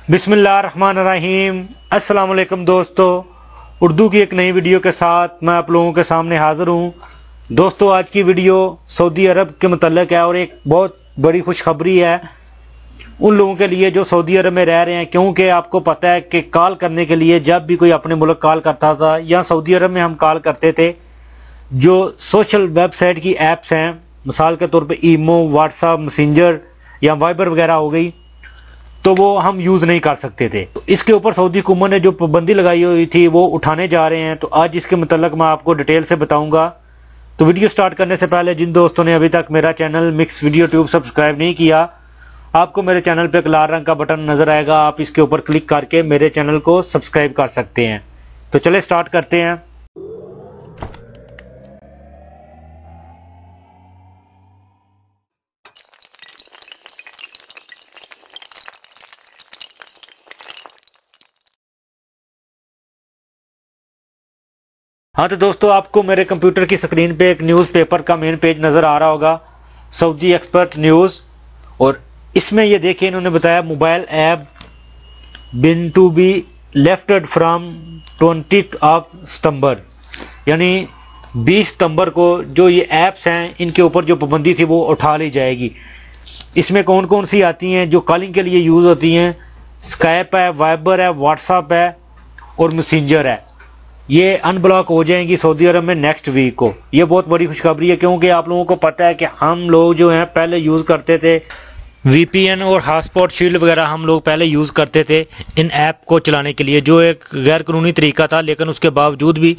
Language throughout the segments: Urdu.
بسم اللہ الرحمن الرحیم۔ السلام علیکم دوستو، اردو کی ایک نئی ویڈیو کے ساتھ میں آپ لوگوں کے سامنے حاضر ہوں۔ دوستو آج کی ویڈیو سعودی عرب کے متعلق ہے اور ایک بہت بڑی خوشخبری ہے ان لوگوں کے لیے جو سعودی عرب میں رہ رہے ہیں، کیونکہ آپ کو پتہ ہے کہ کال کرنے کے لیے جب بھی کوئی اپنے ملک کال کرتا تھا یا سعودی عرب میں ہم کال کرتے تھے، جو سوشل ویب سائٹ کی ایپس ہیں، مثال کے طور پہ ایمو، واٹس ایپ، میسنجر یا وائبر وغیرہ ہو گئی، تو وہ ہم یوز نہیں کر سکتے تھے۔ اس کے اوپر سعودی حکومت نے جو پابندی لگائی ہوئی تھی وہ اٹھانے جا رہے ہیں، تو آج اس کے متعلق میں آپ کو ڈیٹیل سے بتاؤں گا۔ تو ویڈیو سٹارٹ کرنے سے پہلے جن دوستوں نے ابھی تک میرا channel mix video tube subscribe نہیں کیا، آپ کو میرے چینل پہ ایک لال رنگ کا بٹن نظر آئے گا، آپ اس کے اوپر کلک کر کے میرے چینل کو سبسکرائب کر سکتے ہیں۔ تو چلے سٹارٹ کرتے ہیں۔ ہاں تو دوستو، آپ کو میرے کمپیوٹر کی سکرین پہ ایک نیوز پیپر کا مین پیج نظر آ رہا ہوگا، سعودی ایکسپرٹ نیوز، اور اس میں یہ دیکھیں انہوں نے بتایا mobile app ban to be lifted from 20 ستمبر، یعنی 20 ستمبر کو جو یہ ایپس ہیں ان کے اوپر جو پابندی تھی وہ اٹھا لی جائے گی۔ اس میں کون کون سی آتی ہیں جو کالنگ کے لیے یوز ہوتی ہیں؟ اسکائپ ہے، وائبر ہے، واٹس ایپ ہے اور میسنجر ہے۔ یہ ان بلاک ہو جائیں گی سعودی عرب میں نیکسٹ ویک کو۔ یہ بہت بڑی خوشخبری ہے، کیونکہ آپ لوگوں کو پتہ ہے کہ ہم لوگ جو ہیں پہلے یوز کرتے تھے وی پی این اور ہاٹ اسپاٹ شیلڈ وغیرہ، ہم لوگ پہلے یوز کرتے تھے ان ایپ کو چلانے کے لیے، جو ایک غیر قانونی طریقہ تھا، لیکن اس کے باوجود بھی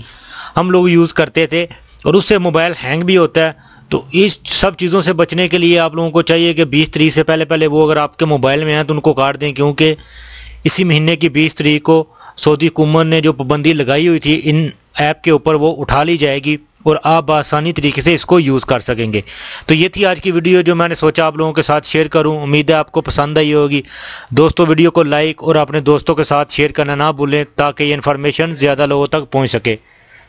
ہم لوگ یوز کرتے تھے اور اس سے موبائل ہینگ بھی ہوتا ہے۔ تو اس سب چیزوں سے بچنے کے لیے آپ لوگوں کو چاہیے کہ 20 تاریخ سے پہلے وہ اگر آپ کے موبائل میں ہیں تو ان کو کاٹ دیں، کیونکہ اسی مہینے کی 20 تاریخ کو سعودی حکومت نے جو پابندی لگائی ہوئی تھی ان ایپ کے اوپر وہ اٹھا لی جائے گی اور آپ بآسانی طریقے سے اس کو یوز کر سکیں گے۔ تو یہ تھی آج کی ویڈیو جو میں نے سوچا آپ لوگوں کے ساتھ شیئر کروں۔ امید ہے آپ کو پسند آئی ہوگی۔ دوستو ویڈیو کو لائک اور اپنے دوستوں کے ساتھ شیئر کرنا نہ بھولیں تاکہ یہ انفارمیشن زیادہ لوگوں تک پہنچ سکے۔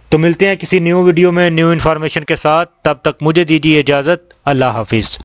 تو ملتے ہیں کسی نیو ویڈیو میں نیو انفارمیشن کے ساتھ، تب تک مجھے دیجیے اجازت۔ اللہ حافظ۔